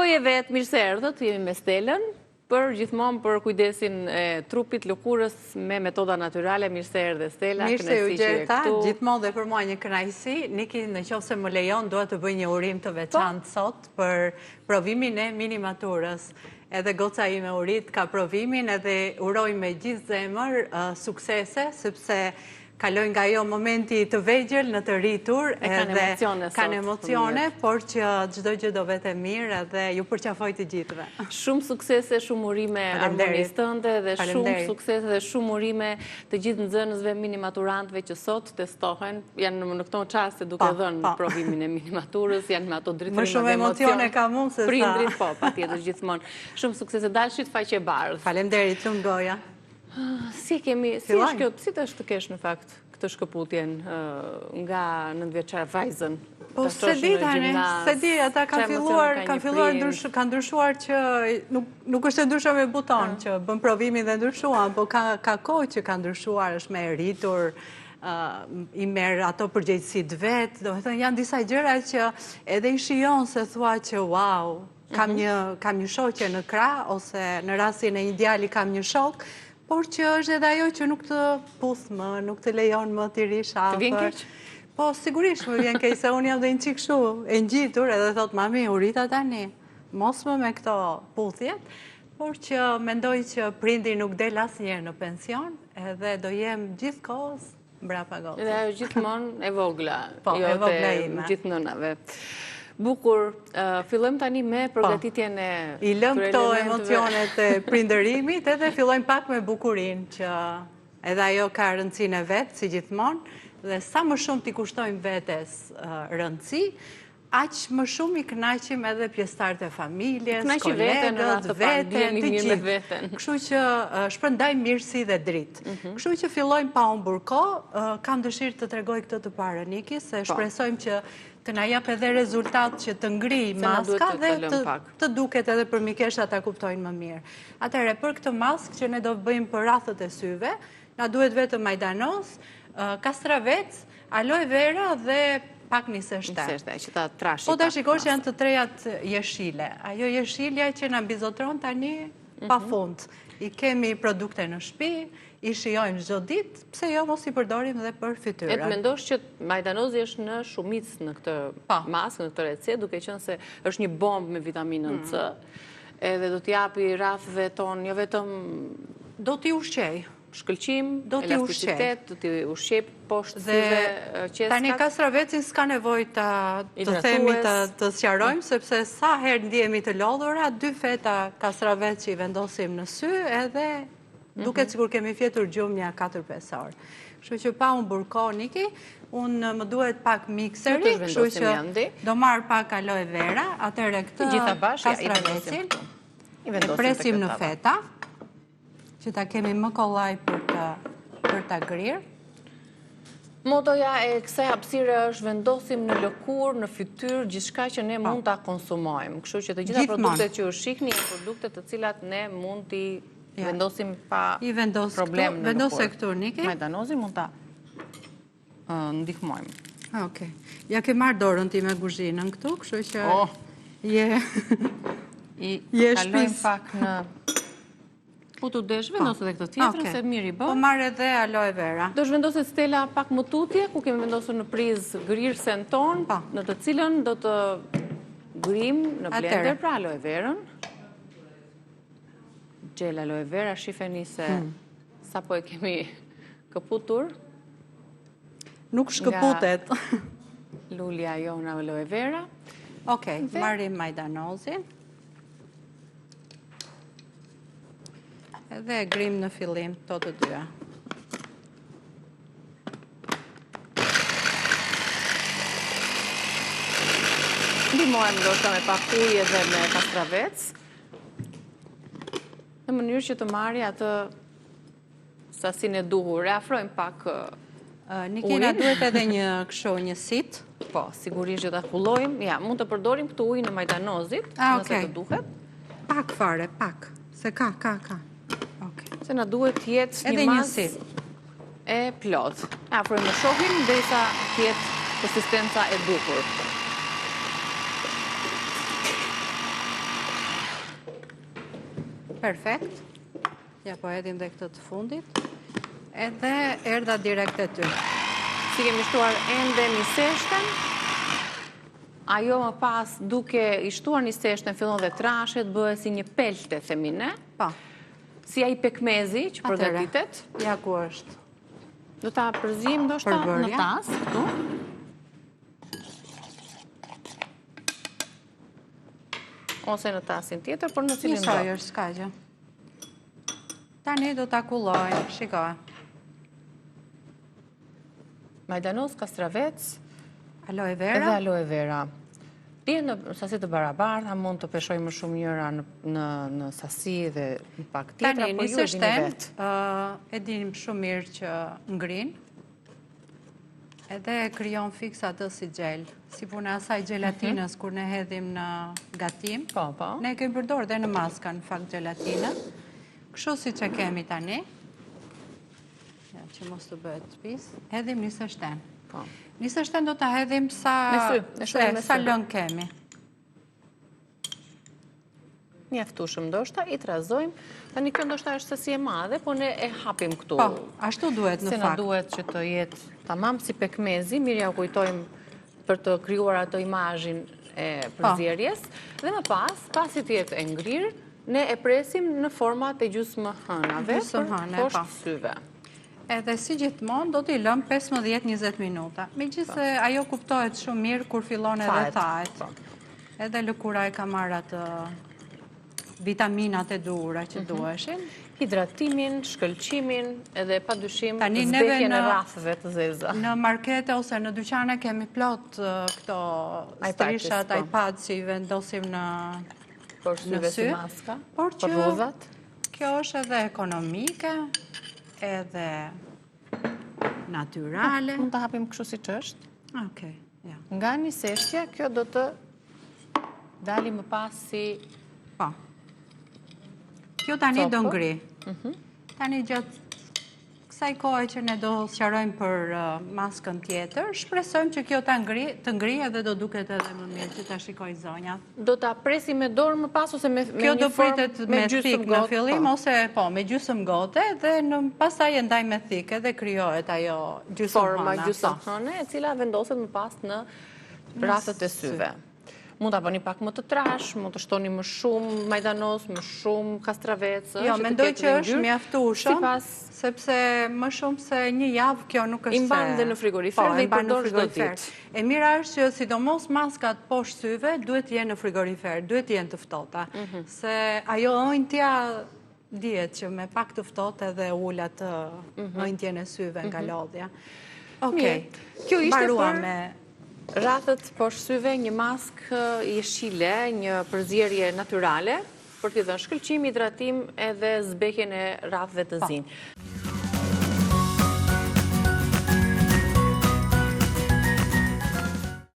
Përshëndetje vetë, mirë se erdhët, jemi me Stelën, gjithmonë për kujdesin e trupit, lëkurës me metoda natyrale. Mirë se erdhe Stela, mirë se u gjeta, gjithmonë dhe për mua një kënaqësi. Niki, në qoftë se më lejon, dua të bëj një urim të veçantë sot për provimin e minimaturës. Edhe goca ime urit ka provimin edhe uroj me gjithë zemër suksese, sepse kaloj nga jo momenti të vegjël në të rritur edhe kanë emocione, por që çdo gjë do vete mirë edhe ju përqafoj të gjithëve. Shumë suksese, shumë urime harmonisë tënde dhe shumë suksese dhe shumë urime të gjithë nxënësve minimaturantëve që sot testohen, janë në këto çaste duke dhënë provimin e minimaturës, janë me ato dritërim më shumë emocione ka mund se prindrit, patjetër gjithmonë. Shumë suksese, dalshit faqe bardhë. Faleminderit, shumë goja. Si kemi, si është kjo, si të është të kesh në fakt këtë shkëputjen nga 9-vjeçar vajzën? Po se di tani, se di, ata kanë ndryshuar që nuk është e ndryshuar me buton që bën provimin dhe ndryshuan, po ka kohë që ka ndryshuar, është me rritur, i merr ato përgjegjësit vetë, do të thënë janë disa gjëra që edhe i shijon se thua që wow, kam një shoqe në krah ose në rastin e një djali kam një shok, por që është edhe ajo që nuk të puth më, nuk të lejon më të rish afër. Të vjen keq? Po, sigurisht më vjen keq, se unë jam dhe një qik shu, e ngjitur, edhe thot, mami, u rita tani, mos më me këto puthjet, por që mendoj që prindi nuk del asnjëherë në pension, edhe do jem gjithkohës mbrapa gocës. Edhe ajo gjithmonë e vogla, po, e vogla ime. Gjithë nënave. Bukur, fillojmë tani me përgatitjen e i lëm këto emocionet e prindërimit edhe fillojmë pak me bukurinë që edhe ajo ka rëndësinë e vetë, si gjithmonë, dhe sa më shumë t'i kushtojmë vetes rëndësi, aq më shumë i kënaqim edhe pjesëtarët e familjes, kolegët, veten, të gjithë. Kështu që shpërndajmë mirësi dhe dritë. Kështu që fillojmë pa humbur kohë, kam dëshirë të tregoj këtë të parë, Niki, se shpresojmë që të na jap edhe rezultat që të ngri maska dhe të duket edhe për mikesha ta kuptojnë më mirë. Atëherë, për këtë maskë që ne do bëjmë për rrathët e syve, na duhet vetëm majdanoz, kastravec, aloe vera dhe pak nise shter. Që ta trashi. Po ta shikosh janë të trejat jeshile. Ajo jeshilja që na mbizotron tani pafund. I kemi produkte në shtëpi, i shijojmë çdo ditë, pse jo mos i përdorim dhe për fytyrën. E të mendosh që majdanozi është në shumicë në këtë maskë, në këtë recetë, duke qenë se është një bombë me vitaminën C, edhe do t'japi rrafëve tonë, jo vetëm do t'i ushqej. Shkëlqim, elasticitet, do t'i ushqej poshtë syve qeskat. Tani kastravecin s'ka nevojë të themi të sqarojmë, sepse sa herë ndihemi të lodhura, 2 feta kastravec që i vendosim në sy, edhe duket sikur kemi fjetur gjumja 4-5 orë. Kështu që pa humbur kohë, Niki, unë më duhet pak mikseri, kështu që do marr pak aloe vera, atëherë këtë kastravecin e presim në feta, që ta kemi më kollaj për ta grirë. Motoja e kësaj hapësire është vendosim në lëkurë, në fytyrë, gjithçka që ne mund ta konsumojmë. Kështu që të gjitha produktet që ju shihni janë produkte të cilat ne mund t'i vendosim pa problem në lëkurë. Vendose këtu, Niki. Majdanozi mund ta ndihmojmë. Okej. Ja ke marrë dorën ti me kuzhinën këtu, kështu që je kalojmë pak në po të desh vendosë dhe këtë tjetërën, se mirë i bë. Po marrë edhe aloe vera. Do shvendosë Stela pak më tutje, ku kemi vendosur në prizë grirësen tonë, në të cilën do të grim në blender pra aloe verën. Gjel aloe vera, shifeni se sa po e kemi këputur. Nuk shkëputet. Lulja jo në aloe vera. Okej, marrim majdanozin. Edhe e grim në fillim to të dyja. Ndihmojmë ndoshta me pak ujë edhe me kastravec, në mënyrë që të marrë atë sasinë e duhur. Reafrojmë pak Niki, na duhet edhe një sit. Po, sigurisht që ta kullojmë. Ja, mund të përdorim këtë ujë në majdanozit, nëse të duhet. Pak fare, pak. Se ka. Se na duhet t'jetë një masë e plot. Afrojmë në shohin, derisa t'jetë konsistenca e duhur. Perfekt. Ja, po edhim dhe këtë të fundit. Edhe erdha direkt e ty. Si kemi shtuar ende miseshten, ajo më pas duke i shtuar miseshten fillon dhe trashet, bëhet si një pelte, themine. Pa. Si ai pekmezi që përgatitet. Ja ku është. Do ta përzim ndoshta në tas, këtu. Ose në tasin tjetër, por në cilin do. Njësoj është, s'ka gjë. Tani do ta kullojnë, shikoj. Majdanos, kastravec, Aloe edhe vera. aloe vera. Ti në sasi të barabarta, mund të peshoj më shumë njëra në sasi dhe në pak tjetra, Tani, por ju e dini vetë. e dinim shumë mirë që ngrin, edhe kryon fix atë si gjel. Si puna asaj gelatinës, kur ne hedhim në gatim, Po. ne kemi përdor dhe në maska në fakt gelatinë. Kështu si që kemi tani, ja, që mos të bëhet pis, hedhim një sështen. Po. Një sështen do të hedhim sa lëng kemi. Mjaftueshëm ndoshta, i trazojmë. Tani kjo ndoshta është sasi e madhe, po ne e hapim këtu. Po, ashtu duhet në Se na fakt. duhet që të jetë tamam si pekmezi, mirë ja u kujtojmë për të krijuar ato imazhin e përzierjes, dhe më pasi të jetë e ngrirë, ne e presim në format e gjysmë hënave për poshtë syve. Edhe si gjithmonë do t'i lëm 15-20 minuta. Megjithëse ajo kuptohet shumë mirë kur fillon edhe thahet. Edhe lëkura e ka marrë atë vitaminat e duhura që duheshin. Hidratimin, shkëlqimin, edhe padyshim zbehjen e rrafëve të zeza. Në markete ose në dyqane kemi plot këto strishat, iPad që i vendosim në sy, por që kjo është edhe ekonomike, edhe natyrale. Mund të hapim kështu si që është. Okej, ja. Nga një seshtja, kjo do të dali më pas si... Po. Kjo tani do ngri. Tani gjatë kësaj kohe që ne do sqarojmë për maskën tjetër, shpresojmë që kjo të ngri edhe do duket edhe më mirë që ta shikoj zonja. Do ta presi me dorë më pas ose me një formë? Kjo do pritet me thik në fillim, ose me gjysmë gote, dhe pastaj e ndaj me thik, edhe krijohet ajo gjysmë hëna. Forma gjysmë hëne, e cila vendoset më pas në rrafët e syve. Mund të bëni pak më të trash, mund të shtoni më shumë majdanos, më shumë kastravecë. Jo, mendoj që është mjaftueshëm, sepse më shumë se një javë kjo nuk është se... I mban dhe në frigorifer dhe i përdor çdo ditë. E mira është që sidomos maskat poshtë syve duhet të jenë në frigorifer, duhet të jenë të ftohta. Se ajo ëndja dihet që me pak të ftohtë edhe ul atë ëndjen e syve nga lodhja. Okej, kjo ishte mbaruam me... Rrafët poshtë syve, një maskë jeshile, një përzierje natyrale, për t'i dhënë shkëlqim, hidratim edhe zbehjen e rrafëve të zinj.